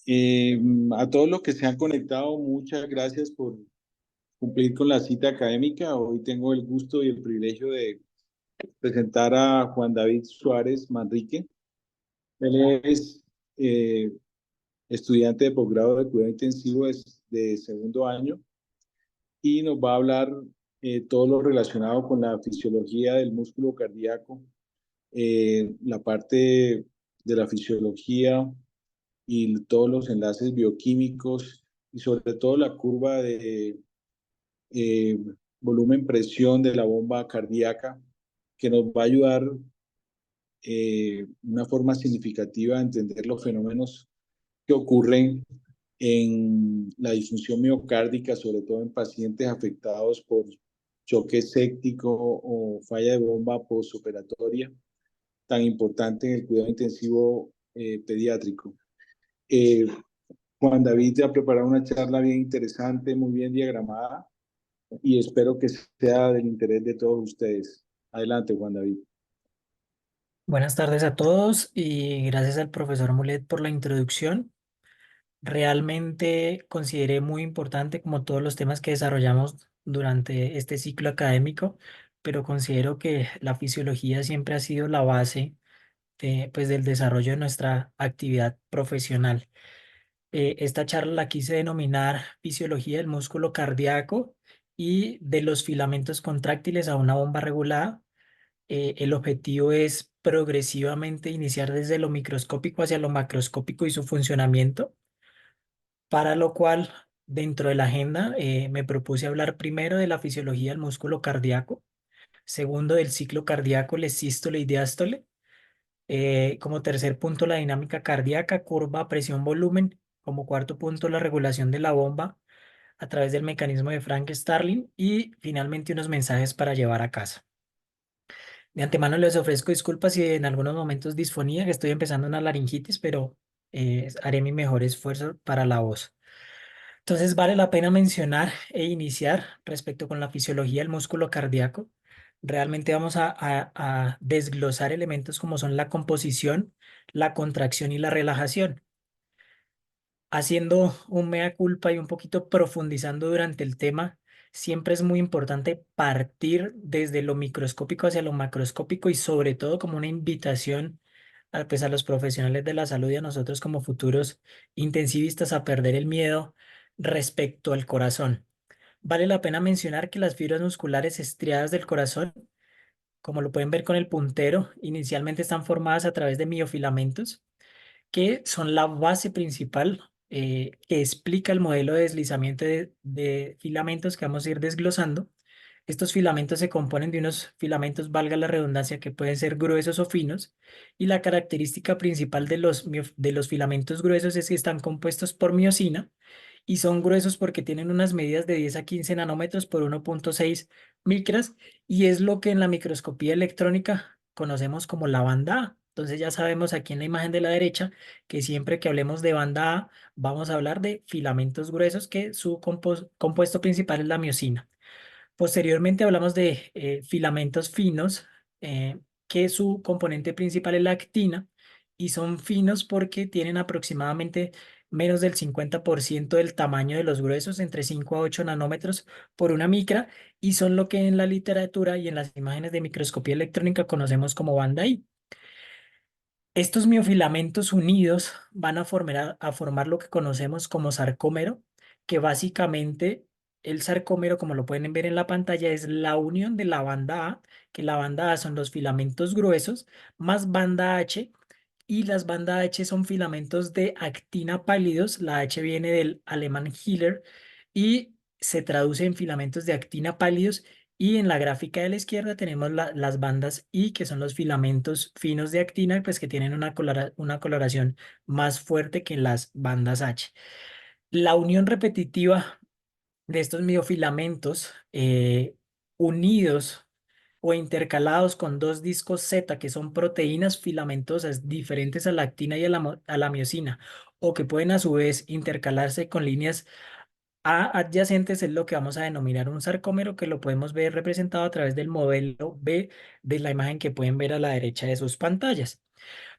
Eh, a todos los que se han conectado, muchas gracias por cumplir con la cita académica. Hoy tengo el gusto y el privilegio de presentar a Juan David Suárez Manrique. Él es eh, estudiante de posgrado de cuidado intensivo de segundo año y nos va a hablar todo lo relacionado con la fisiología del músculo cardíaco, la parte de la fisiología y todos los enlaces bioquímicos y sobre todo la curva de eh, volumen-presión de la bomba cardíaca, que nos va a ayudar de una forma significativa a entender los fenómenos que ocurren en la disfunción miocárdica, sobre todo en pacientes afectados por choque séptico o falla de bomba postoperatoria, tan importante en el cuidado intensivo pediátrico. Eh, Juan David te ha preparado una charla bien interesante, muy bien diagramada, y espero que sea del interés de todos ustedes. Adelante, Juan David. Buenas tardes a todos y gracias al profesor Mulet por la introducción. Realmente consideré muy importante como todos los temas que desarrollamos durante este ciclo académico, pero considero que la fisiología siempre ha sido la base del desarrollo de nuestra actividad profesional. Esta charla la quise denominar Fisiología del músculo cardíaco y de los filamentos contráctiles a una bomba regulada. El objetivo es progresivamente iniciar desde lo microscópico hacia lo macroscópico y su funcionamiento, para lo cual dentro de la agenda me propuse hablar primero de la fisiología del músculo cardíaco, segundo del ciclo cardíaco, la sístole y diástole, como tercer punto la dinámica cardíaca, curva, presión, volumen, como cuarto punto la regulación de la bomba a través del mecanismo de Frank-Starling y finalmente unos mensajes para llevar a casa. De antemano les ofrezco disculpas si en algunos momentos disfonía, que estoy empezando una laringitis, pero haré mi mejor esfuerzo para la voz. Entonces vale la pena mencionar e iniciar respecto con la fisiología del músculo cardíaco. Realmente vamos a desglosar elementos como son la composición, la contracción y la relajación. Haciendo un mea culpa y un poquito profundizando durante el tema, siempre es muy importante partir desde lo microscópico hacia lo macroscópico y sobre todo como una invitación a los profesionales de la salud y a nosotros como futuros intensivistas a perder el miedo respecto al corazón. Vale la pena mencionar que las fibras musculares estriadas del corazón, como lo pueden ver con el puntero, inicialmente están formadas a través de miofilamentos que son la base principal que explica el modelo de deslizamiento de filamentos que vamos a ir desglosando. Estos filamentos se componen de unos filamentos, valga la redundancia, que pueden ser gruesos o finos, y la característica principal de de los filamentos gruesos es que están compuestos por miosina y son gruesos porque tienen unas medidas de 10 a 15 nanómetros por 1,6 micras y es lo que en la microscopía electrónica conocemos como la banda A. Entonces ya sabemos aquí en la imagen de la derecha que siempre que hablemos de banda A vamos a hablar de filamentos gruesos que su compuesto principal es la miosina. Posteriormente hablamos de filamentos finos, que su componente principal es la actina, y son finos porque tienen aproximadamente menos del 50% del tamaño de los gruesos, entre 5 a 8 nanómetros por una micra, y son lo que en la literatura y en las imágenes de microscopía electrónica conocemos como banda I. Estos miofilamentos unidos van a formar lo que conocemos como sarcómero, que básicamente el sarcómero, como lo pueden ver en la pantalla, es la unión de la banda A, que la banda A son los filamentos gruesos, más banda H, y las bandas H son filamentos de actina pálidos. La H viene del alemán Hiller y se traduce en filamentos de actina pálidos. Y en la gráfica de la izquierda tenemos las bandas I, que son los filamentos finos de actina, pues que tienen una coloración más fuerte que las bandas H. La unión repetitiva de estos miofilamentos unidos o intercalados con dos discos Z, que son proteínas filamentosas diferentes a la actina y a la miosina, o que pueden a su vez intercalarse con líneas A adyacentes, es lo que vamos a denominar un sarcómero, que lo podemos ver representado a través del modelo B de la imagen que pueden ver a la derecha de sus pantallas.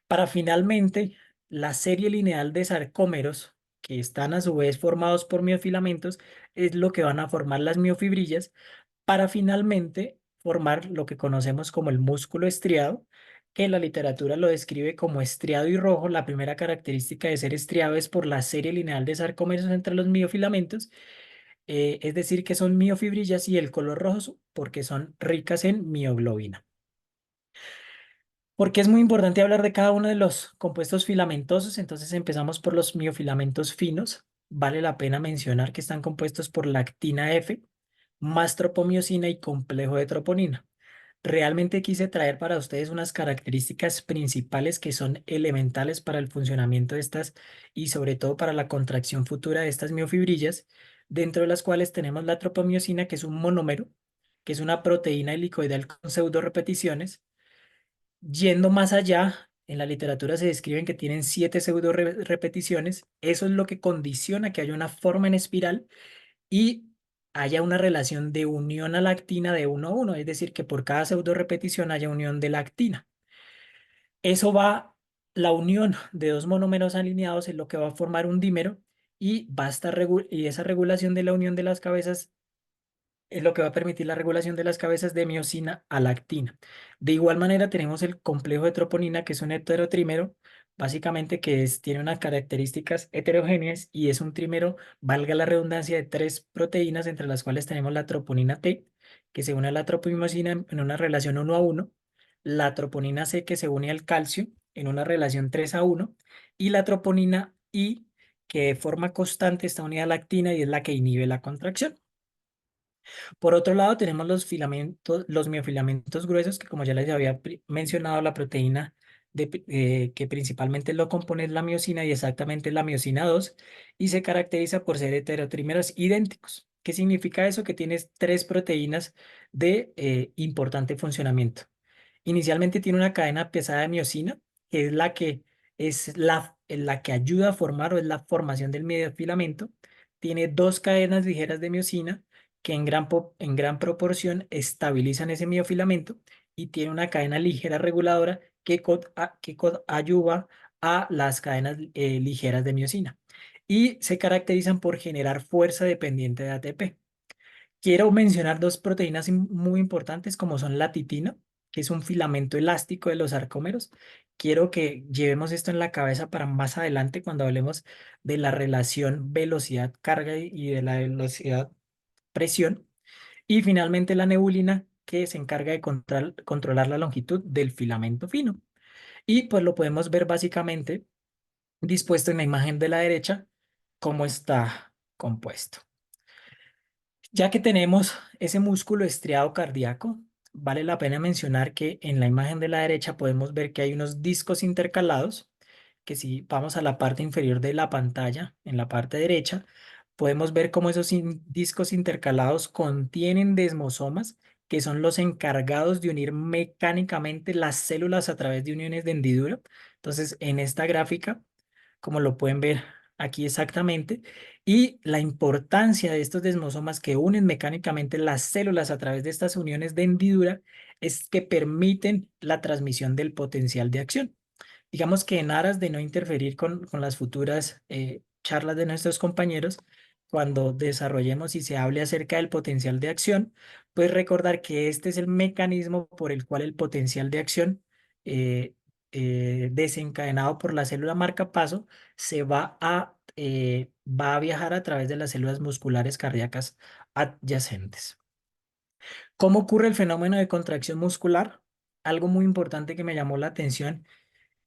Para finalmente, la serie lineal de sarcómeros que están a su vez formados por miofilamentos, es lo que van a formar las miofibrillas para finalmente formar lo que conocemos como el músculo estriado, que la literatura lo describe como estriado y rojo. La primera característica de ser estriado es por la serie lineal de sarcómeros entre los miofilamentos, es decir, que son miofibrillas, y el color rojo porque son ricas en mioglobina. Porque es muy importante hablar de cada uno de los compuestos filamentosos. Entonces empezamos por los miofilamentos finos. Vale la pena mencionar que están compuestos por lactina F, más tropomiosina y complejo de troponina. Realmente quise traer para ustedes unas características principales que son elementales para el funcionamiento de estas y sobre todo para la contracción futura de estas miofibrillas, dentro de las cuales tenemos la tropomiosina, que es un monómero, que es una proteína helicoidal con pseudo repeticiones. Yendo más allá, en la literatura se describen que tienen 7 pseudo repeticiones. Eso es lo que condiciona que haya una forma en espiral y haya una relación de unión a lactina de 1 a 1, es decir, que por cada pseudo repetición haya unión de lactina. Eso va, la unión de dos monómeros alineados es lo que va a formar un dímero, y y esa regulación de la unión de las cabezas es lo que va a permitir la regulación de las cabezas de miosina a lactina. De igual manera tenemos el complejo de troponina, que es un heterotrímero, básicamente que tiene unas características heterogéneas y es un trímero, valga la redundancia, de 3 proteínas, entre las cuales tenemos la troponina T, que se une a la tropimosina en una relación 1 a 1, la troponina C, que se une al calcio en una relación 3 a 1, y la troponina I, que de forma constante está unida a lactina y es la que inhibe la contracción. Por otro lado, tenemos los filamentos, los miofilamentos gruesos, que como ya les había mencionado, la proteína que principalmente lo compone es la miosina, y exactamente la miosina 2, y se caracteriza por ser heterotrímeros idénticos. ¿Qué significa eso? Que tienes 3 proteínas de importante funcionamiento. Inicialmente tiene una cadena pesada de miosina, que es la que ayuda a formar, o es la formación del mediofilamento. Tiene 2 cadenas ligeras de miosina que en gran proporción estabilizan ese miofilamento, y tiene una cadena ligera reguladora que ayuda a las cadenas ligeras de miosina. Y se caracterizan por generar fuerza dependiente de ATP. Quiero mencionar 2 proteínas muy importantes, como son la titina, que es un filamento elástico de los sarcómeros. Quiero que llevemos esto en la cabeza para más adelante cuando hablemos de la relación velocidad-carga y de la velocidad-presión. Y finalmente la nebulina, que se encarga de controlar la longitud del filamento fino. Y pues lo podemos ver básicamente dispuesto en la imagen de la derecha, cómo está compuesto. Ya que tenemos ese músculo estriado cardíaco, vale la pena mencionar que en la imagen de la derecha podemos ver que hay unos discos intercalados, que si vamos a la parte inferior de la pantalla, en la parte derecha, podemos ver cómo esos discos intercalados contienen desmosomas, que son los encargados de unir mecánicamente las células a través de uniones de hendidura. Entonces, en esta gráfica, como lo pueden ver aquí exactamente, y la importancia de estos desmosomas que unen mecánicamente las células a través de estas uniones de hendidura es que permiten la transmisión del potencial de acción. Digamos que en aras de no interferir con las futuras charlas de nuestros compañeros, cuando desarrollemos y se hable acerca del potencial de acción, pues recordar que este es el mecanismo por el cual el potencial de acción eh, desencadenado por la célula marcapaso va a viajar a través de las células musculares cardíacas adyacentes. ¿Cómo ocurre el fenómeno de contracción muscular? Algo muy importante que me llamó la atención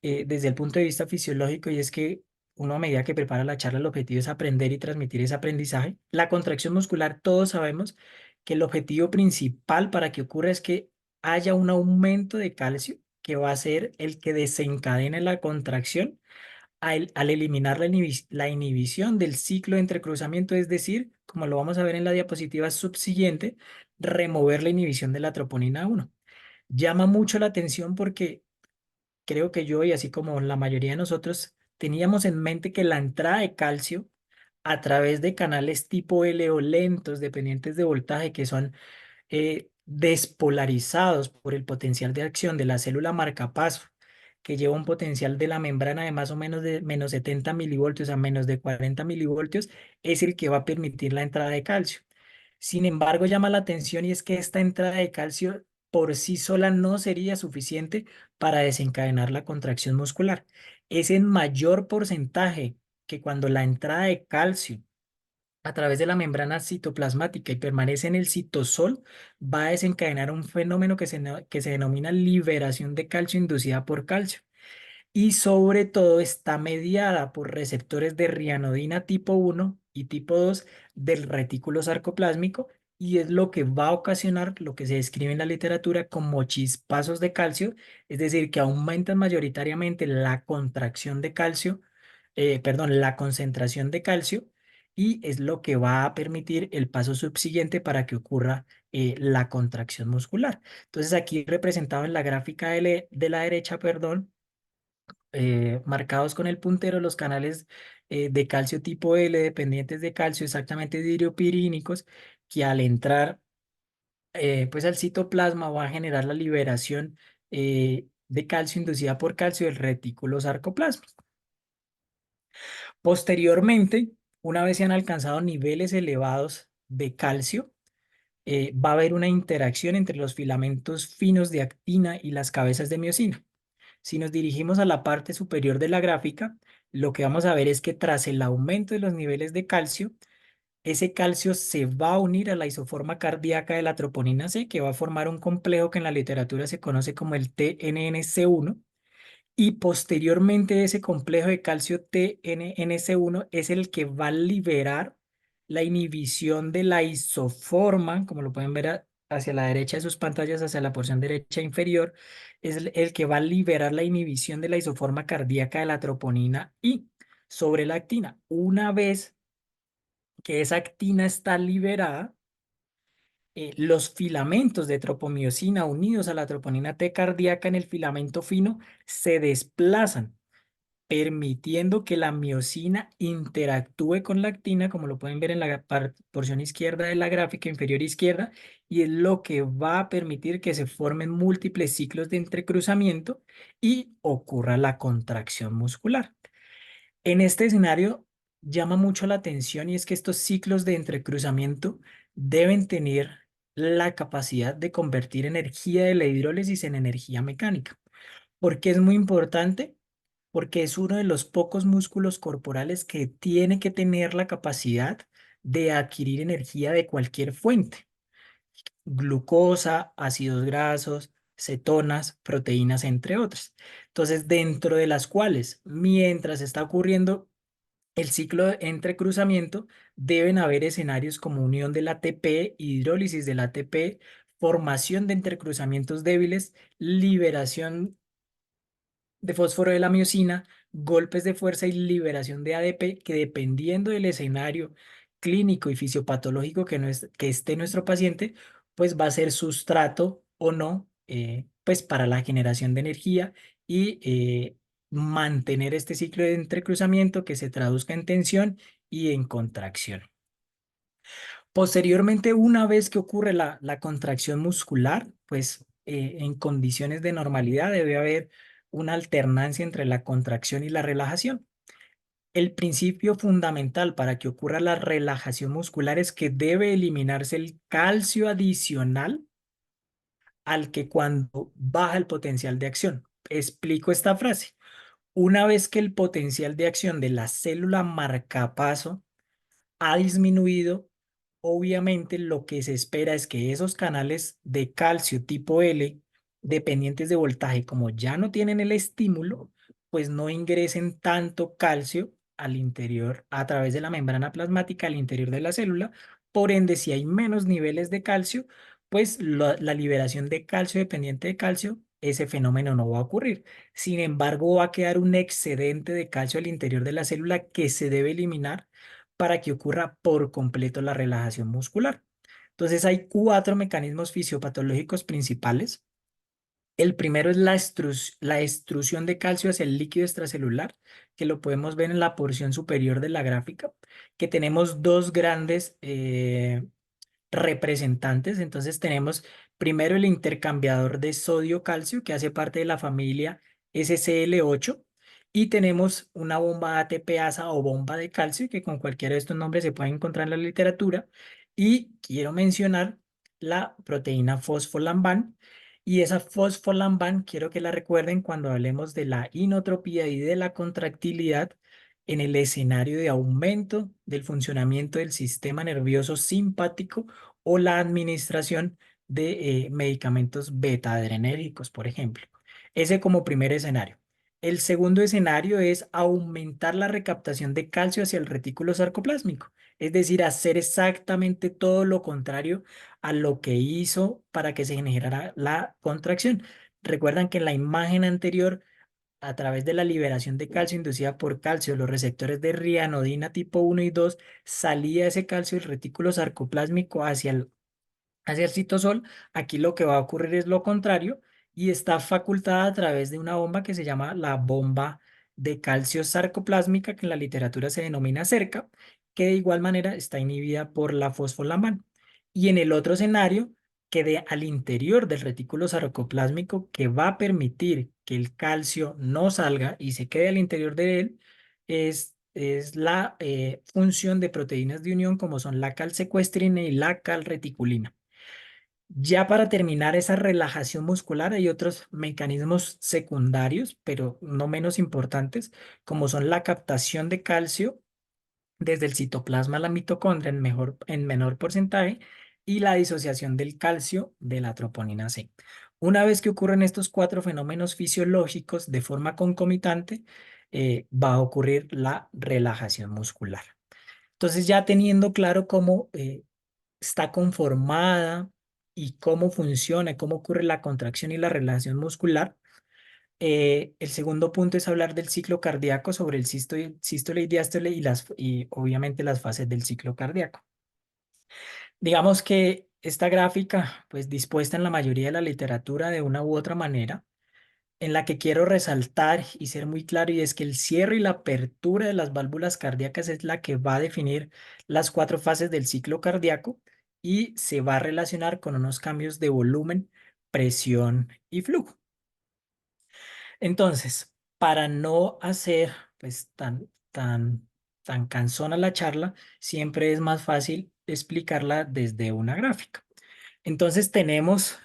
desde el punto de vista fisiológico, y es que uno, a medida que prepara la charla, el objetivo es aprender y transmitir ese aprendizaje. La contracción muscular, todos sabemos que el objetivo principal para que ocurra es que haya un aumento de calcio, que va a ser el que desencadene la contracción al eliminar la inhibición del ciclo de entrecruzamiento, es decir, como lo vamos a ver en la diapositiva subsiguiente, remover la inhibición de la troponina 1. Llama mucho la atención porque creo que yo, y así como la mayoría de nosotros, teníamos en mente que la entrada de calcio a través de canales tipo L o lentos, dependientes de voltaje, que son despolarizados por el potencial de acción de la célula marcapaso que lleva un potencial de la membrana de más o menos de menos 70 milivoltios a menos de 40 milivoltios, es el que va a permitir la entrada de calcio. Sin embargo, llama la atención y es que esta entrada de calcio por sí sola no sería suficiente para desencadenar la contracción muscular. Es en mayor porcentaje que cuando la entrada de calcio a través de la membrana citoplasmática y permanece en el citosol, va a desencadenar un fenómeno que se denomina liberación de calcio inducida por calcio. Y sobre todo está mediada por receptores de rianodina tipo 1 y tipo 2 del retículo sarcoplásmico, y es lo que va a ocasionar lo que se describe en la literatura como chispazos de calcio, es decir, que aumentan mayoritariamente la contracción de calcio, perdón, la concentración de calcio, y es lo que va a permitir el paso subsiguiente para que ocurra la contracción muscular. Entonces aquí representado en la gráfica de la derecha, perdón, marcados con el puntero los canales de calcio tipo L dependientes de calcio, exactamente didriopirínicos, que al entrar pues al citoplasma va a generar la liberación de calcio inducida por calcio del retículo sarcoplásmico. Posteriormente, una vez se han alcanzado niveles elevados de calcio, va a haber una interacción entre los filamentos finos de actina y las cabezas de miocina. Si nos dirigimos a la parte superior de la gráfica, lo que vamos a ver es que tras el aumento de los niveles de calcio, ese calcio se va a unir a la isoforma cardíaca de la troponina C, que va a formar un complejo que en la literatura se conoce como el TNNC1, y posteriormente ese complejo de calcio TNNC1 es el que va a liberar la inhibición de la isoforma, como lo pueden ver hacia la derecha de sus pantallas, hacia la porción derecha inferior, es el que va a liberar la inhibición de la isoforma cardíaca de la troponina I sobre la actina. Una vez que esa actina está liberada, los filamentos de tropomiosina unidos a la troponina T cardíaca en el filamento fino se desplazan, permitiendo que la miosina interactúe con la actina, como lo pueden ver en la porción izquierda de la gráfica inferior izquierda, y es lo que va a permitir que se formen múltiples ciclos de entrecruzamiento y ocurra la contracción muscular. En este escenario llama mucho la atención y es que estos ciclos de entrecruzamiento deben tener la capacidad de convertir energía de la hidrólisis en energía mecánica. ¿Por qué es muy importante? Porque es uno de los pocos músculos corporales que tiene que tener la capacidad de adquirir energía de cualquier fuente: glucosa, ácidos grasos, cetonas, proteínas, entre otras. Entonces, dentro de las cuales, mientras está ocurriendo el ciclo de entrecruzamiento, deben haber escenarios como unión del ATP, hidrólisis del ATP, formación de entrecruzamientos débiles, liberación de fósforo de la miosina, golpes de fuerza y liberación de ADP, que dependiendo del escenario clínico y fisiopatológico que esté nuestro paciente, pues va a ser sustrato o no, pues para la generación de energía y mantener este ciclo de entrecruzamiento que se traduzca en tensión y en contracción. Posteriormente, una vez que ocurre la contracción muscular, pues en condiciones de normalidad debe haber una alternancia entre la contracción y la relajación. El principio fundamental para que ocurra la relajación muscular es que debe eliminarse el calcio adicional al que cuando baja el potencial de acción. Explico esta frase. Una vez que el potencial de acción de la célula marcapaso ha disminuido, obviamente lo que se espera es que esos canales de calcio tipo L, dependientes de voltaje, como ya no tienen el estímulo, pues no ingresen tanto calcio al interior a través de la membrana plasmática al interior de la célula. Por ende, si hay menos niveles de calcio, pues la liberación de calcio dependiente de calcio, ese fenómeno no va a ocurrir. Sin embargo, va a quedar un excedente de calcio al interior de la célula que se debe eliminar para que ocurra por completo la relajación muscular. Entonces hay cuatro mecanismos fisiopatológicos principales. El primero es la extrusión de calcio hacia el líquido extracelular, que lo podemos ver en la porción superior de la gráfica, que tenemos dos grandes representantes. Entonces tenemos primero el intercambiador de sodio-calcio, que hace parte de la familia SCL8 y tenemos una bomba ATPasa o bomba de calcio que con cualquiera de estos nombres se puede encontrar en la literatura. Y quiero mencionar la proteína fosfolamban. Y esa fosfolamban quiero que la recuerden cuando hablemos de la inotropía y de la contractilidad en el escenario de aumento del funcionamiento del sistema nervioso simpático o la administración de medicamentos beta-adrenérgicos, por ejemplo. Ese como primer escenario. El segundo escenario es aumentar la recaptación de calcio hacia el retículo sarcoplásmico, es decir, hacer exactamente todo lo contrario a lo que hizo para que se generara la contracción. Recuerdan que en la imagen anterior, a través de la liberación de calcio inducida por calcio, los receptores de rianodina tipo 1 y 2, salía ese calcio del retículo sarcoplásmico hacia el citosol. Aquí lo que va a ocurrir es lo contrario y está facultada a través de una bomba que se llama la bomba de calcio sarcoplásmica, que en la literatura se denomina cerca, que de igual manera está inhibida por la fosfolamban. Y en el otro escenario, que al interior del retículo sarcoplásmico, que va a permitir que el calcio no salga y se quede al interior de él, es la función de proteínas de unión como son la calsecuestrina y la calreticulina. Ya para terminar esa relajación muscular hay otros mecanismos secundarios, pero no menos importantes, como son la captación de calcio desde el citoplasma a la mitocondria en menor porcentaje y la disociación del calcio de la troponina C. Una vez que ocurren estos cuatro fenómenos fisiológicos de forma concomitante, va a ocurrir la relajación muscular. Entonces, ya teniendo claro cómo está conformada y cómo funciona, cómo ocurre la contracción y la relación muscular. El segundo punto es hablar del ciclo cardíaco sobre el sístole y diástole y obviamente las fases del ciclo cardíaco. Digamos que esta gráfica, pues dispuesta en la mayoría de la literatura de una u otra manera, en la que quiero resaltar y ser muy claro, y es que el cierre y la apertura de las válvulas cardíacas es la que va a definir las cuatro fases del ciclo cardíaco y se va a relacionar con unos cambios de volumen, presión y flujo. Entonces, para no hacer pues tan cansona la charla, siempre es más fácil explicarla desde una gráfica. Entonces tenemos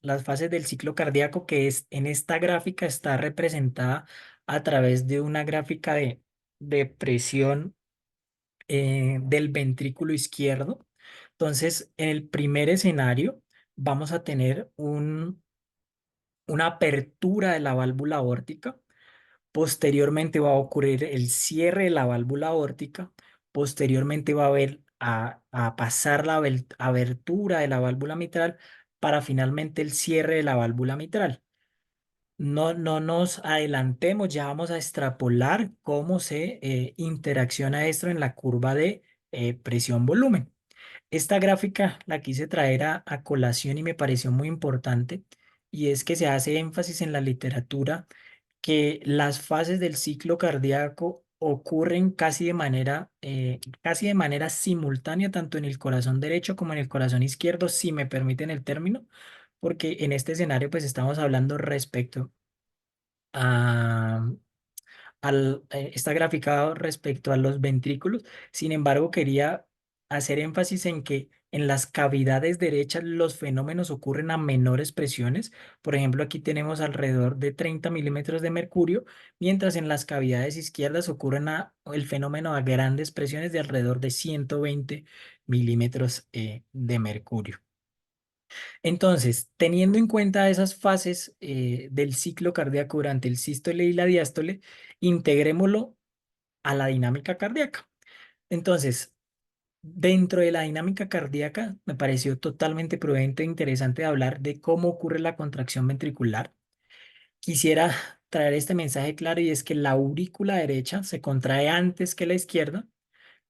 las fases del ciclo cardíaco que es en esta gráfica está representada a través de una gráfica de presión del ventrículo izquierdo. Entonces, en el primer escenario vamos a tener una apertura de la válvula aórtica. Posteriormente va a ocurrir el cierre de la válvula aórtica. Posteriormente va a haber a pasar la abertura de la válvula mitral para finalmente el cierre de la válvula mitral. No nos adelantemos, ya vamos a extrapolar cómo se interacciona esto en la curva de presión-volumen. Esta gráfica la quise traer a colación y me pareció muy importante, y es que se hace énfasis en la literatura que las fases del ciclo cardíaco ocurren casi de manera simultánea, tanto en el corazón derecho como en el corazón izquierdo, si me permiten el término, porque en este escenario pues estamos hablando respecto a, está graficado respecto a los ventrículos. Sin embargo, quería hacer énfasis en que en las cavidades derechas los fenómenos ocurren a menores presiones. Por ejemplo, aquí tenemos alrededor de 30 milímetros de mercurio, mientras en las cavidades izquierdas ocurren el fenómeno a grandes presiones de alrededor de 120 milímetros de mercurio. Entonces, teniendo en cuenta esas fases del ciclo cardíaco durante el sístole y la diástole, integrémoslo a la dinámica cardíaca. Entonces, dentro de la dinámica cardíaca, me pareció totalmente prudente e interesante hablar de cómo ocurre la contracción ventricular. Quisiera traer este mensaje claro, y es que la aurícula derecha se contrae antes que la izquierda,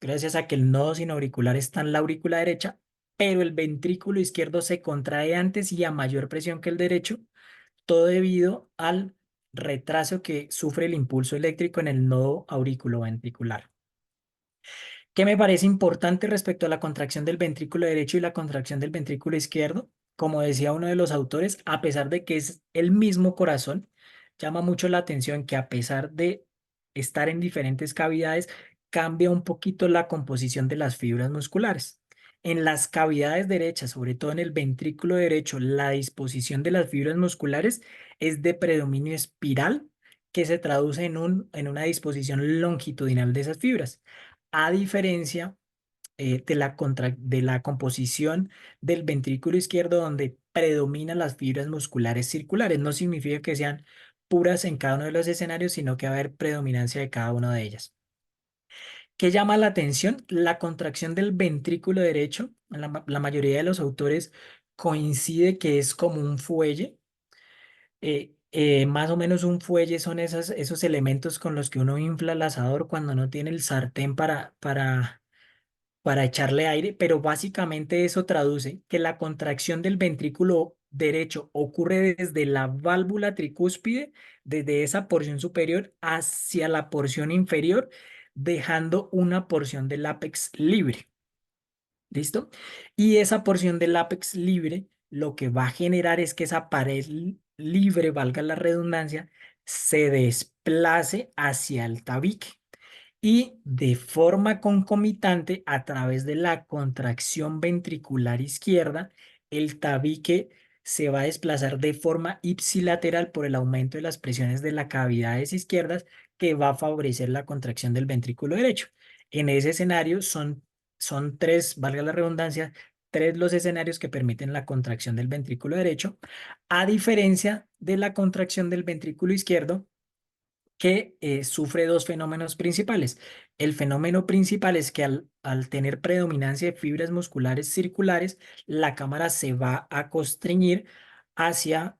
gracias a que el nodo sinauricular está en la aurícula derecha, pero el ventrículo izquierdo se contrae antes y a mayor presión que el derecho, todo debido al retraso que sufre el impulso eléctrico en el nodo auriculoventricular. ¿Qué me parece importante respecto a la contracción del ventrículo derecho y la contracción del ventrículo izquierdo? Como decía uno de los autores, a pesar de que es el mismo corazón, llama mucho la atención que a pesar de estar en diferentes cavidades, cambia un poquito la composición de las fibras musculares. En las cavidades derechas, sobre todo en el ventrículo derecho, la disposición de las fibras musculares es de predominio espiral, que se traduce en una disposición longitudinal de esas fibras. A diferencia de la composición del ventrículo izquierdo, donde predominan las fibras musculares circulares. No significa que sean puras en cada uno de los escenarios, sino que va a haber predominancia de cada una de ellas. ¿Qué llama la atención? La contracción del ventrículo derecho. La mayoría de los autores coincide que es como un fuelle. Más o menos un fuelle son esos elementos con los que uno infla el asador cuando no tiene el sartén para echarle aire, pero básicamente eso traduce que la contracción del ventrículo derecho ocurre desde la válvula tricúspide, desde esa porción superior hacia la porción inferior, dejando una porción del ápex libre. ¿Listo? Y esa porción del ápex libre lo que va a generar es que esa pared libre, valga la redundancia, se desplace hacia el tabique y de forma concomitante, a través de la contracción ventricular izquierda, el tabique se va a desplazar de forma ipsilateral por el aumento de las presiones de las cavidades izquierdas, que va a favorecer la contracción del ventrículo derecho. En ese escenario son tres, valga la redundancia, tres los escenarios que permiten la contracción del ventrículo derecho, a diferencia de la contracción del ventrículo izquierdo, que sufre dos fenómenos principales. El fenómeno principal es que al tener predominancia de fibras musculares circulares, la cámara se va a constreñir hacia,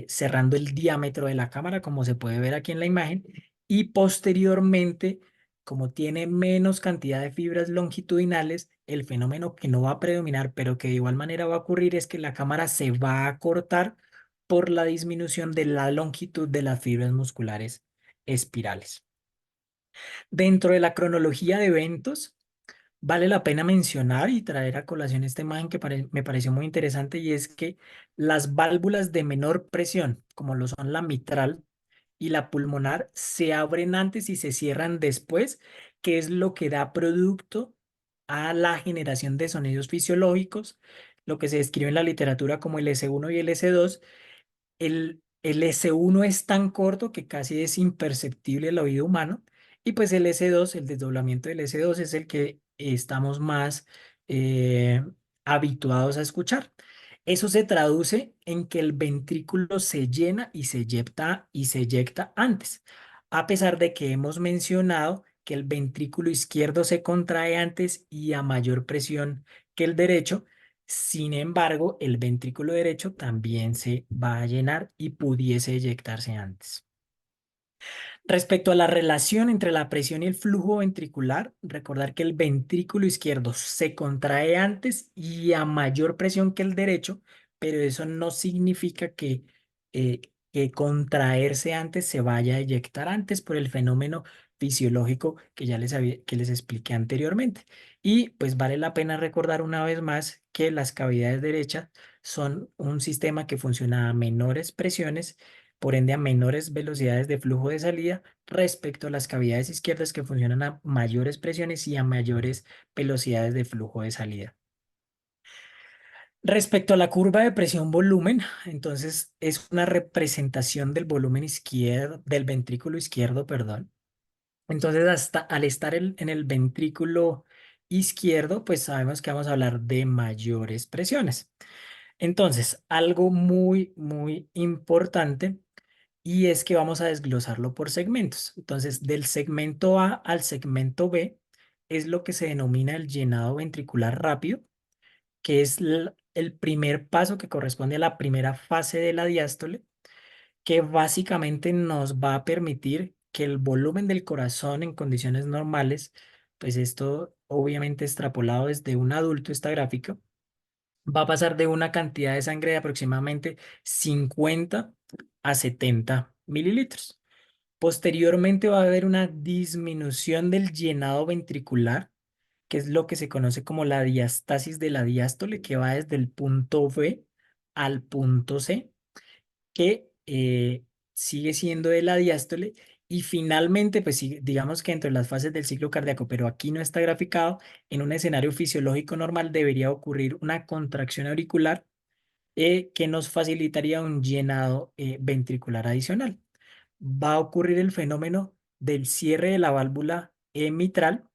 cerrando el diámetro de la cámara, como se puede ver aquí en la imagen, y posteriormente, como tiene menos cantidad de fibras longitudinales, el fenómeno que no va a predominar, pero que de igual manera va a ocurrir, es que la cámara se va a cortar por la disminución de la longitud de las fibras musculares espirales. Dentro de la cronología de eventos, vale la pena mencionar y traer a colación esta imagen que me pareció muy interesante, y es que las válvulas de menor presión, como lo son la mitral y la pulmonar, se abren antes y se cierran después, que es lo que da producto a la generación de sonidos fisiológicos, lo que se describe en la literatura como el S1 y el S2. El S1 es tan corto que casi es imperceptible al oído humano, y pues el S2, el desdoblamiento del S2, es el que estamos más eh, habituados a escuchar. Eso se traduce en que el ventrículo se llena y se eyecta antes, a pesar de que hemos mencionado que el ventrículo izquierdo se contrae antes y a mayor presión que el derecho. Sin embargo, el ventrículo derecho también se va a llenar y pudiese eyectarse antes. Respecto a la relación entre la presión y el flujo ventricular, recordar que el ventrículo izquierdo se contrae antes y a mayor presión que el derecho, pero eso no significa eh, que contraerse antes se vaya a eyectar antes por el fenómeno fisiológico que ya que les expliqué anteriormente. Y pues vale la pena recordar una vez más que las cavidades derechas son un sistema que funciona a menores presiones, por ende a menores velocidades de flujo de salida, respecto a las cavidades izquierdas, que funcionan a mayores presiones y a mayores velocidades de flujo de salida. Respecto a la curva de presión-volumen, entonces es una representación del volumen izquierdo, del ventrículo izquierdo, perdón. Entonces, hasta al estar en el ventrículo izquierdo, pues sabemos que vamos a hablar de mayores presiones. Entonces, algo muy, muy importante, y es que vamos a desglosarlo por segmentos. Entonces, del segmento A al segmento B es lo que se denomina el llenado ventricular rápido, que es el primer paso que corresponde a la primera fase de la diástole, que básicamente nos va a permitir que el volumen del corazón en condiciones normales, pues esto obviamente extrapolado desde un adulto, esta gráfica, va a pasar de una cantidad de sangre de aproximadamente 50 a 70 mililitros. Posteriormente va a haber una disminución del llenado ventricular, que es lo que se conoce como la diastasis de la diástole, que va desde el punto B al punto C, que sigue siendo de la diástole y finalmente, pues digamos que entre las fases del ciclo cardíaco, pero aquí no está graficado, en un escenario fisiológico normal debería ocurrir una contracción auricular que nos facilitaría un llenado ventricular adicional. Va a ocurrir el fenómeno del cierre de la válvula mitral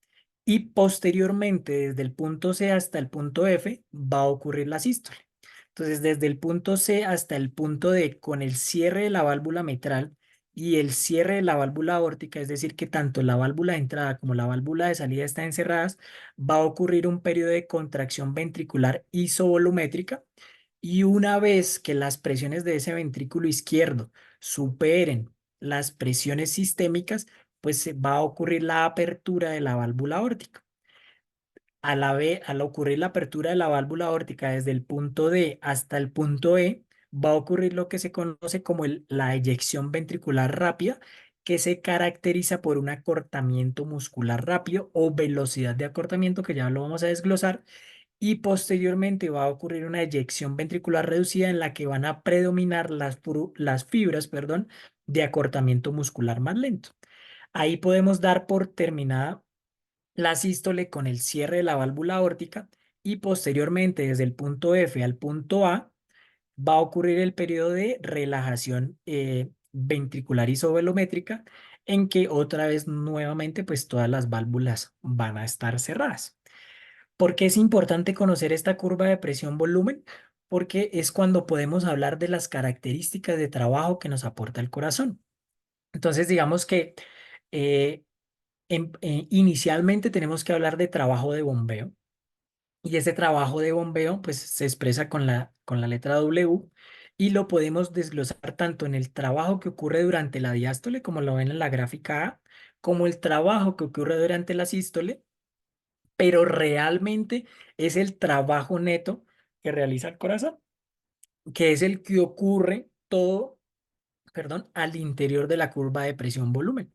y posteriormente desde el punto C hasta el punto F va a ocurrir la sístole. Entonces, desde el punto C hasta el punto D, con el cierre de la válvula mitral y el cierre de la válvula aórtica, es decir, que tanto la válvula de entrada como la válvula de salida están encerradas, va a ocurrir un periodo de contracción ventricular isovolumétrica y una vez que las presiones de ese ventrículo izquierdo superen las presiones sistémicas, pues se va a ocurrir la apertura de la válvula aórtica. Al ocurrir la apertura de la válvula aórtica desde el punto D hasta el punto E, va a ocurrir lo que se conoce como la eyección ventricular rápida, que se caracteriza por un acortamiento muscular rápido o velocidad de acortamiento, que ya lo vamos a desglosar, y posteriormente va a ocurrir una eyección ventricular reducida en la que van a predominar las fibras, perdón, de acortamiento muscular más lento. Ahí podemos dar por terminada la sístole con el cierre de la válvula aórtica y posteriormente desde el punto F al punto A va a ocurrir el periodo de relajación ventricular isovelométrica en que otra vez nuevamente pues todas las válvulas van a estar cerradas. ¿Por qué es importante conocer esta curva de presión-volumen? Porque es cuando podemos hablar de las características de trabajo que nos aporta el corazón. Entonces, digamos que eh, inicialmente tenemos que hablar de trabajo de bombeo y ese trabajo de bombeo pues se expresa con la letra W y lo podemos desglosar tanto en el trabajo que ocurre durante la diástole, como lo ven en la gráfica A, como el trabajo que ocurre durante la sístole, pero realmente es el trabajo neto que realiza el corazón, que es el que ocurre todo, perdón, al interior de la curva de presión-volumen.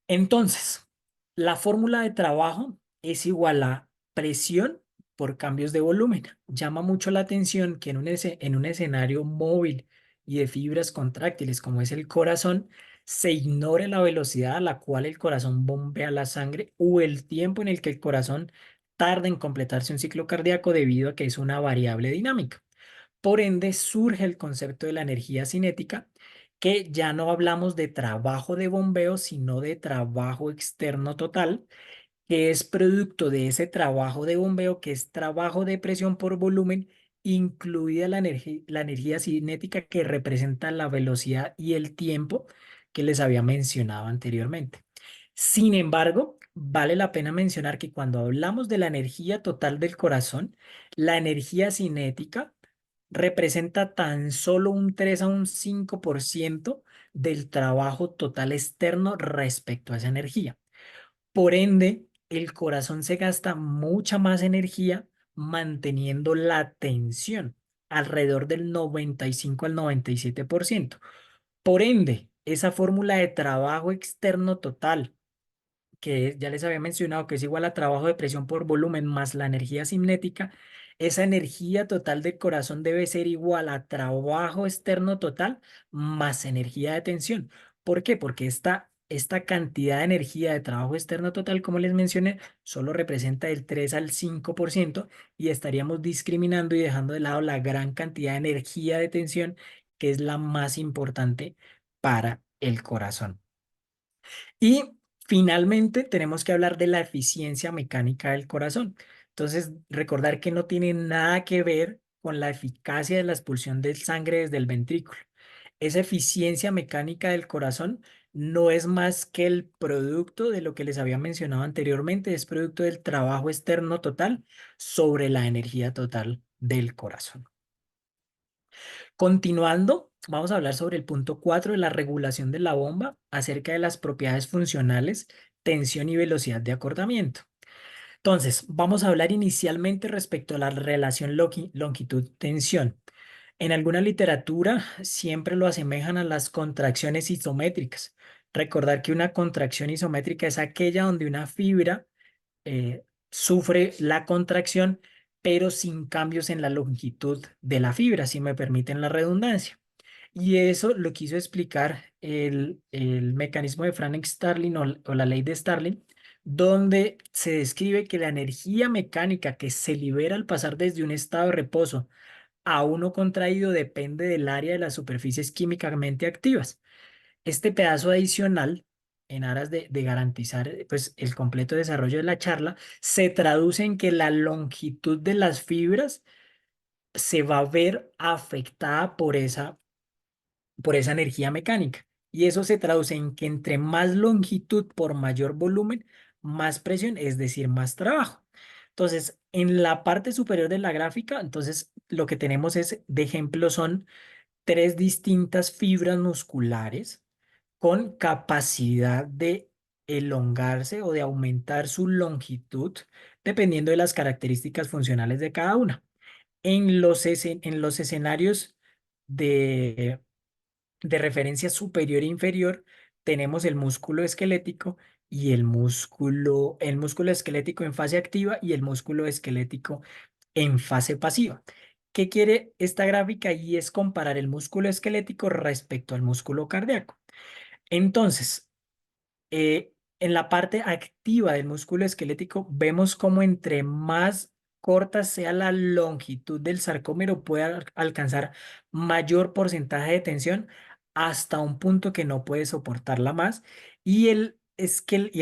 Entonces, la fórmula de trabajo es igual a presión por cambios de volumen. Llama mucho la atención que en un escenario móvil y de fibras contráctiles como es el corazón, se ignore la velocidad a la cual el corazón bombea la sangre o el tiempo en el que el corazón tarda en completarse un ciclo cardíaco debido a que es una variable dinámica. Por ende, surge el concepto de la energía cinética, que ya no hablamos de trabajo de bombeo, sino de trabajo externo total, que es producto de ese trabajo de bombeo, que es trabajo de presión por volumen, incluida la energía cinética que representa la velocidad y el tiempo que les había mencionado anteriormente. Sin embargo, vale la pena mencionar que cuando hablamos de la energía total del corazón, la energía cinética representa tan solo un 3 a un 5% del trabajo total externo respecto a esa energía. Por ende, el corazón se gasta mucha más energía manteniendo la tensión, alrededor del 95 al 97%. Por ende, esa fórmula de trabajo externo total que ya les había mencionado que es igual a trabajo de presión por volumen más la energía cinética, esa energía total del corazón debe ser igual a trabajo externo total más energía de tensión. ¿Por qué? Porque esta cantidad de energía de trabajo externo total, como les mencioné, solo representa del 3 al 5% y estaríamos discriminando y dejando de lado la gran cantidad de energía de tensión, que es la más importante para el corazón. Y finalmente tenemos que hablar de la eficiencia mecánica del corazón. Entonces, recordar que no tiene nada que ver con la eficacia de la expulsión de sangre desde el ventrículo. Esa eficiencia mecánica del corazón no es más que el producto de lo que les había mencionado anteriormente, es producto del trabajo externo total sobre la energía total del corazón. Continuando, vamos a hablar sobre el punto 4 de la regulación de la bomba acerca de las propiedades funcionales, tensión y velocidad de acortamiento. Entonces, vamos a hablar inicialmente respecto a la relación longitud-tensión. En alguna literatura siempre lo asemejan a las contracciones isométricas. Recordar que una contracción isométrica es aquella donde una fibra sufre la contracción, pero sin cambios en la longitud de la fibra, si me permiten la redundancia. Y eso lo quiso explicar el mecanismo de Frank-Starling o la ley de Starling, donde se describe que la energía mecánica que se libera al pasar desde un estado de reposo a uno contraído depende del área de las superficies químicamente activas. Este pedazo adicional, en aras de garantizar pues, el completo desarrollo de la charla, se traduce en que la longitud de las fibras se va a ver afectada por esa energía mecánica. Y eso se traduce en que entre más longitud por mayor volumen, más presión, es decir, más trabajo. Entonces, en la parte superior de la gráfica, entonces lo que tenemos es, de ejemplo, son tres distintas fibras musculares con capacidad de elongarse o de aumentar su longitud dependiendo de las características funcionales de cada una. En los escenarios de de referencia superior e inferior, tenemos el músculo esquelético y el músculo esquelético en fase activa y el músculo esquelético en fase pasiva. ¿Qué quiere esta gráfica? Y es comparar el músculo esquelético respecto al músculo cardíaco. Entonces, en la parte activa del músculo esquelético vemos como entre más corta sea la longitud del sarcómero puede alcanzar mayor porcentaje de tensión hasta un punto que no puede soportarla más y el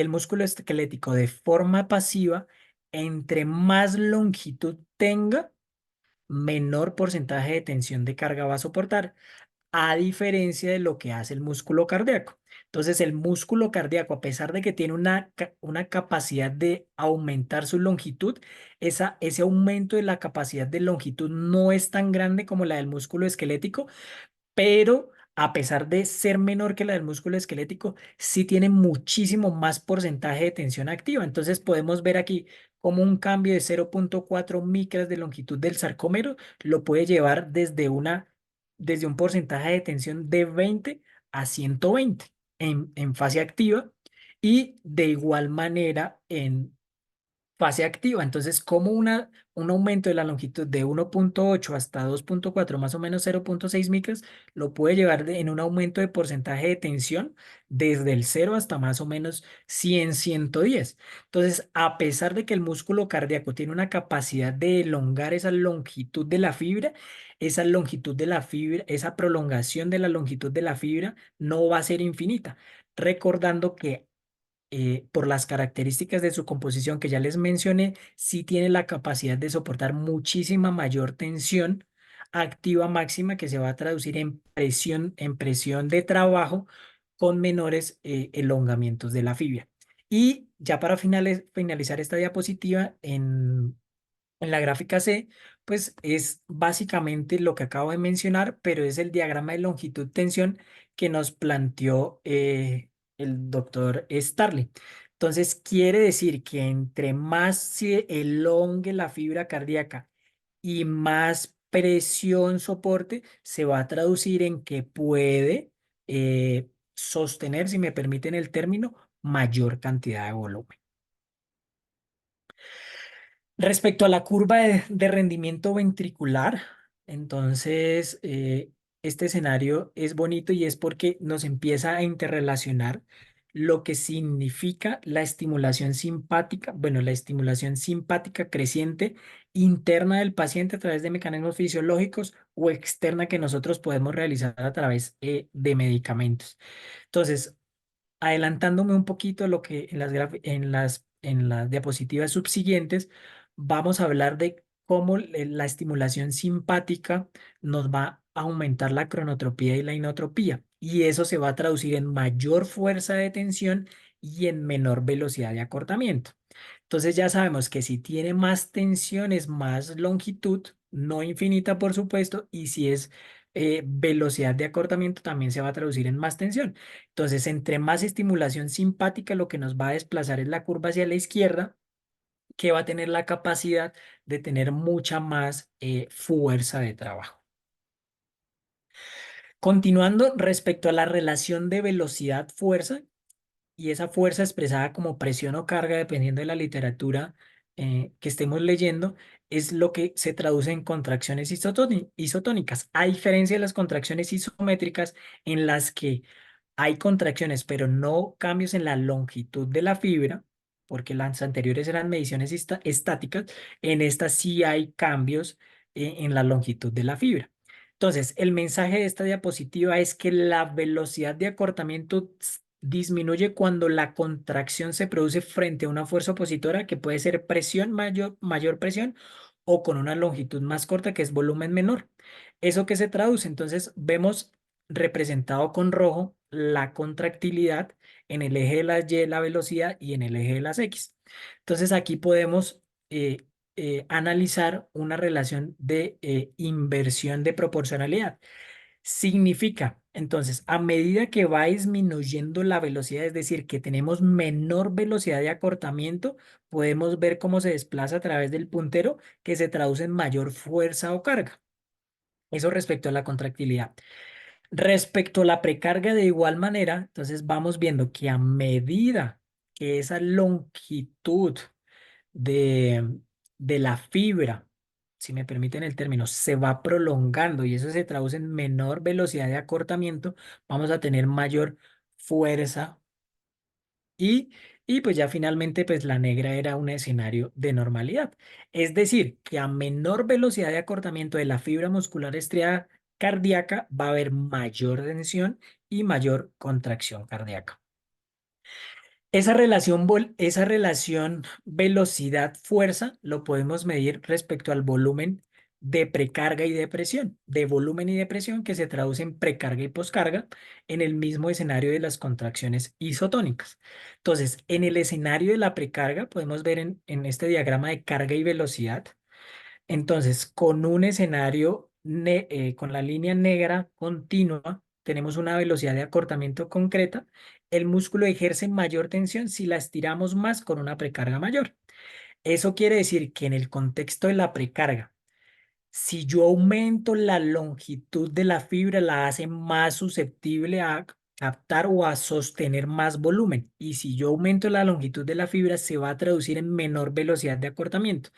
músculo esquelético de forma pasiva entre más longitud tenga menor porcentaje de tensión de carga va a soportar a diferencia de lo que hace el músculo cardíaco. Entonces, el músculo cardíaco, a pesar de que tiene una capacidad de aumentar su longitud, ese aumento de la capacidad de longitud no es tan grande como la del músculo esquelético, pero a pesar de ser menor que la del músculo esquelético, sí tiene muchísimo más porcentaje de tensión activa. Entonces podemos ver aquí como un cambio de 0,4 micras de longitud del sarcómero lo puede llevar desde un porcentaje de tensión de 20 a 120 en fase activa y de igual manera en fase activa. Entonces, como un aumento de la longitud de 1,8 hasta 2,4 más o menos 0,6 micras, lo puede llevar en un aumento de porcentaje de tensión desde el 0 hasta más o menos 100, 110. Entonces, a pesar de que el músculo cardíaco tiene una capacidad de elongar esa longitud de la fibra, esa longitud de la fibra, esa prolongación de la longitud de la fibra no va a ser infinita. Recordando que por las características de su composición que ya les mencioné, sí tiene la capacidad de soportar muchísima mayor tensión activa máxima que se va a traducir en presión de trabajo con menores elongamientos de la fibra. Y ya para finalizar esta diapositiva, en la gráfica C, pues es básicamente lo que acabo de mencionar, pero es el diagrama de longitud-tensión que nos planteó el doctor Starling. Entonces, quiere decir que entre más se elongue la fibra cardíaca y más presión soporte, se va a traducir en que puede sostener, si me permiten el término, mayor cantidad de volumen. Respecto a la curva de rendimiento ventricular, entonces este escenario es bonito y es porque nos empieza a interrelacionar lo que significa la estimulación simpática, bueno, la estimulación simpática creciente interna del paciente a través de mecanismos fisiológicos o externa que nosotros podemos realizar a través de medicamentos. Entonces, adelantándome un poquito a lo que en las diapositivas subsiguientes, vamos a hablar de cómo la estimulación simpática nos va a aumentar la cronotropía y la inotropía. Y eso se va a traducir en mayor fuerza de tensión y en menor velocidad de acortamiento. Entonces ya sabemos que si tiene más tensión es más longitud, no infinita por supuesto, y si es velocidad de acortamiento también se va a traducir en más tensión. Entonces, entre más estimulación simpática, lo que nos va a desplazar es la curva hacia la izquierda, que va a tener la capacidad de tener mucha más fuerza de trabajo. Continuando respecto a la relación de velocidad-fuerza, y esa fuerza expresada como presión o carga, dependiendo de la literatura, que estemos leyendo es lo que se traduce en contracciones isotónicas, a diferencia de las contracciones isométricas en las que hay contracciones, pero no cambios en la longitud de la fibra, porque las anteriores eran mediciones estáticas, en estas sí hay cambios en la longitud de la fibra. Entonces, el mensaje de esta diapositiva es que la velocidad de acortamiento disminuye cuando la contracción se produce frente a una fuerza opositora que puede ser presión mayor presión o con una longitud más corta que es volumen menor. ¿Eso qué se traduce? Entonces, vemos representado con rojo la contractilidad en el eje de las Y, la velocidad, y en el eje de las X. Entonces aquí podemos eh, analizar una relación de inversión de proporcionalidad. Significa, entonces, a medida que va disminuyendo la velocidad, es decir, que tenemos menor velocidad de acortamiento, podemos ver cómo se desplaza a través del puntero, que se traduce en mayor fuerza o carga. Eso respecto a la contractilidad. Respecto a la precarga, de igual manera, entonces vamos viendo que a medida que esa longitud de, de la fibra, si me permiten el término, se va prolongando y eso se traduce en menor velocidad de acortamiento, vamos a tener mayor fuerza y, y pues ya finalmente pues la negra era un escenario de normalidad. Es decir, que a menor velocidad de acortamiento de la fibra muscular estriada cardíaca va a haber mayor tensión y mayor contracción cardíaca. Esa relación velocidad-fuerza lo podemos medir respecto al volumen de precarga y de presión, de volumen y de presión que se traduce en precarga y poscarga en el mismo escenario de las contracciones isotónicas. Entonces, en el escenario de la precarga podemos ver en este diagrama de carga y velocidad entonces, con un escenario con la línea negra continua, tenemos una velocidad de acortamiento concreta. El músculo ejerce mayor tensión si la estiramos más con una precarga mayor. Eso quiere decir que en el contexto de la precarga, si yo aumento la longitud de la fibra, la hace más susceptible a captar o a sostener más volumen. Y si yo aumento la longitud de la fibra, se va a traducir en menor velocidad de acortamiento.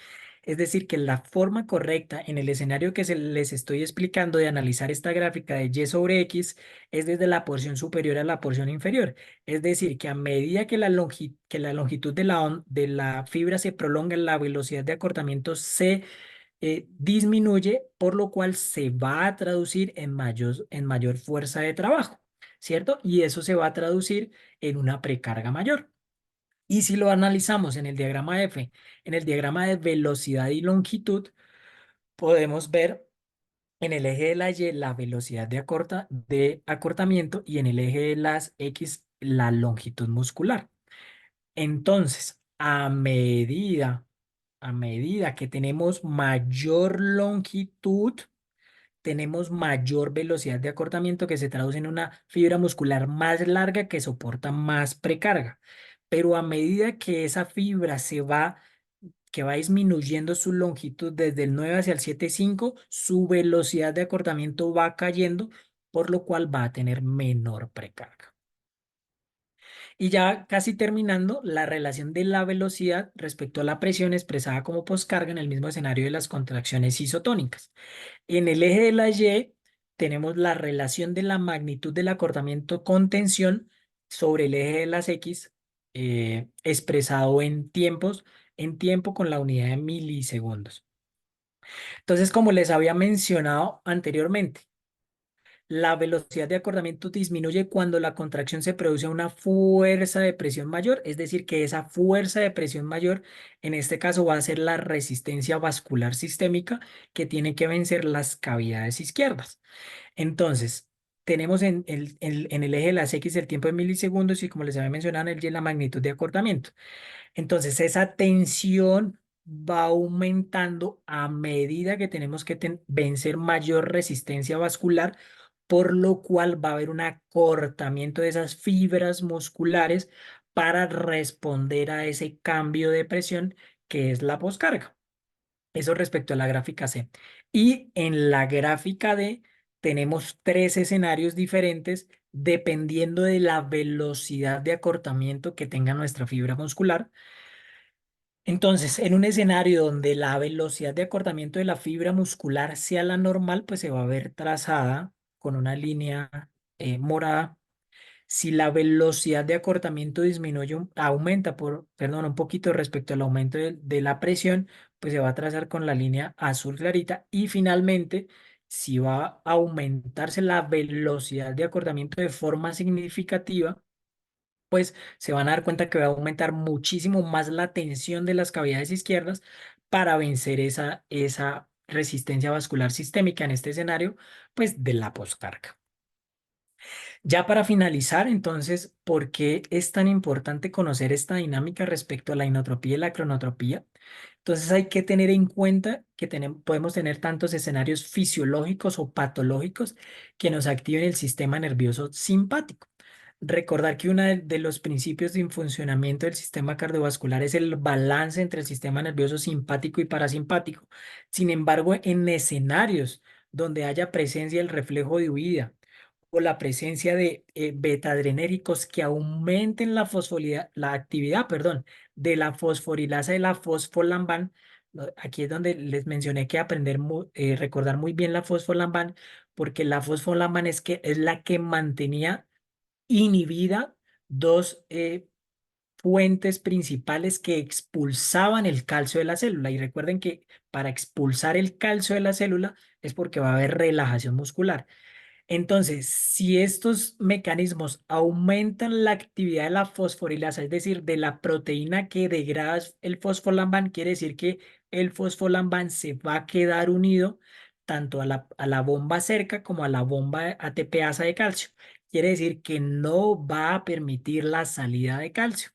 Es decir, que la forma correcta en el escenario que les estoy explicando de analizar esta gráfica de Y sobre X es desde la porción superior a la porción inferior. Es decir, que a medida que que la longitud de de la fibra se prolonga, la velocidad de acortamiento se disminuye, por lo cual se va a traducir en mayor fuerza de trabajo, ¿cierto? Y eso se va a traducir en una precarga mayor. Y si lo analizamos en el diagrama F, en el diagrama de velocidad y longitud, podemos ver en el eje de la Y la velocidad de acortamiento y en el eje de las X la longitud muscular. Entonces, a medida que tenemos mayor longitud, tenemos mayor velocidad de acortamiento que se traduce en una fibra muscular más larga que soporta más precarga. Pero a medida que esa fibra que va disminuyendo su longitud desde el 9 hacia el 7,5, su velocidad de acortamiento va cayendo, por lo cual va a tener menor precarga. Y ya casi terminando, la relación de la velocidad respecto a la presión expresada como poscarga en el mismo escenario de las contracciones isotónicas. En el eje de la Y tenemos la relación de la magnitud del acortamiento con tensión sobre el eje de las X, expresado en tiempo con la unidad de milisegundos. Entonces, como les había mencionado anteriormente, la velocidad de acortamiento disminuye cuando la contracción se produce a una fuerza de presión mayor, es decir, que esa fuerza de presión mayor, en este caso, va a ser la resistencia vascular sistémica que tiene que vencer las cavidades izquierdas. Entonces, tenemos en el eje de las X el tiempo de milisegundos y como les había mencionado, en el Y la magnitud de acortamiento. Entonces, esa tensión va aumentando a medida que tenemos que vencer mayor resistencia vascular, por lo cual va a haber un acortamiento de esas fibras musculares para responder a ese cambio de presión que es la poscarga. Eso respecto a la gráfica C. Y en la gráfica D tenemos tres escenarios diferentes dependiendo de la velocidad de acortamiento que tenga nuestra fibra muscular. Entonces, en un escenario donde la velocidad de acortamiento de la fibra muscular sea la normal, pues se va a ver trazada con una línea morada. Si la velocidad de acortamiento disminuye, aumenta perdón, un poquito respecto al aumento de la presión, pues se va a trazar con la línea azul clarita. Y finalmente, si va a aumentarse la velocidad de acortamiento de forma significativa, pues se van a dar cuenta que va a aumentar muchísimo más la tensión de las cavidades izquierdas para vencer esa resistencia vascular sistémica en este escenario, pues de la poscarga. Ya para finalizar, entonces, ¿por qué es tan importante conocer esta dinámica respecto a la inotropía y la cronotropía? Entonces hay que tener en cuenta que podemos tener tantos escenarios fisiológicos o patológicos que nos activen el sistema nervioso simpático. Recordar que uno de los principios de funcionamiento del sistema cardiovascular es el balance entre el sistema nervioso simpático y parasimpático. Sin embargo, en escenarios donde haya presencia del reflejo de huida, o la presencia de beta-adrenérgicos que aumenten la actividad, perdón, de la fosforilasa de la fosfolamban. Aquí es donde les mencioné que recordar muy bien la fosfolamban, porque la fosfolamban es la que mantenía inhibida dos fuentes principales que expulsaban el calcio de la célula. Y recuerden que para expulsar el calcio de la célula es porque va a haber relajación muscular. Entonces, si estos mecanismos aumentan la actividad de la fosforilasa, es decir, de la proteína que degrada el fosfolambán, quiere decir que el fosfolambán se va a quedar unido tanto a la bomba cerca como a la bomba ATPasa de calcio. Quiere decir que no va a permitir la salida de calcio.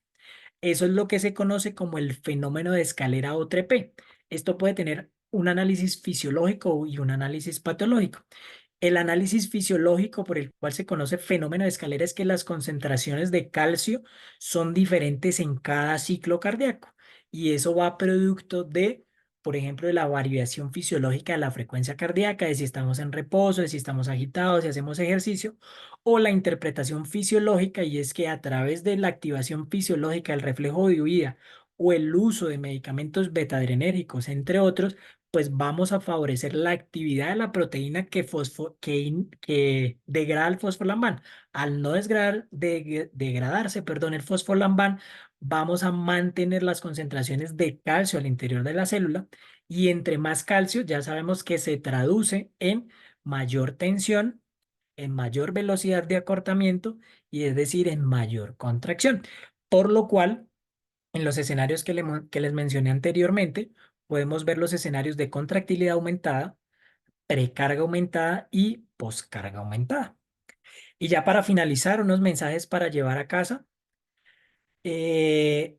Eso es lo que se conoce como el fenómeno de escalera O3P. Esto puede tener un análisis fisiológico y un análisis patológico. El análisis fisiológico por el cual se conoce fenómeno de escalera es que las concentraciones de calcio son diferentes en cada ciclo cardíaco y eso va producto de, por ejemplo, de la variación fisiológica de la frecuencia cardíaca, de si estamos en reposo, de si estamos agitados, si hacemos ejercicio, o la interpretación fisiológica y es que a través de la activación fisiológica del reflejo de huida o el uso de medicamentos betadrenérgicos, entre otros, pues vamos a favorecer la actividad de la proteína que degrada el fosfolambán. Al no degradarse, perdón, el fosfolambán, vamos a mantener las concentraciones de calcio al interior de la célula y entre más calcio, ya sabemos que se traduce en mayor tensión, en mayor velocidad de acortamiento y es decir, en mayor contracción. Por lo cual, en los escenarios que les mencioné anteriormente, podemos ver los escenarios de contractilidad aumentada, precarga aumentada y poscarga aumentada. Y ya para finalizar, unos mensajes para llevar a casa. Eh,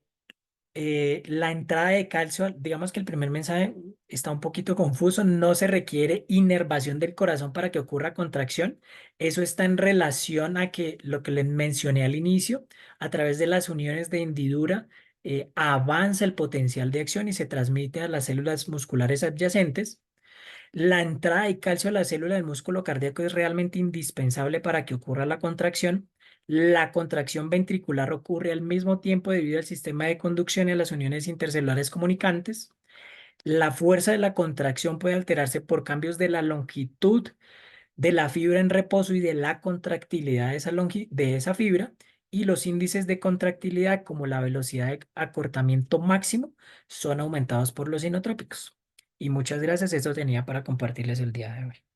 la entrada de calcio, digamos que el primer mensaje está un poquito confuso, no se requiere inervación del corazón para que ocurra contracción. Eso está en relación a que lo que les mencioné al inicio, a través de las uniones de hendidura, avanza el potencial de acción y se transmite a las células musculares adyacentes. La entrada de calcio a la célula del músculo cardíaco es realmente indispensable para que ocurra la contracción. La contracción ventricular ocurre al mismo tiempo debido al sistema de conducción y a las uniones intercelulares comunicantes. La fuerza de la contracción puede alterarse por cambios de la longitud de la fibra en reposo y de la contractilidad de esa fibra. Y los índices de contractilidad, como la velocidad de acortamiento máximo, son aumentados por los inotrópicos. Y muchas gracias, eso tenía para compartirles el día de hoy.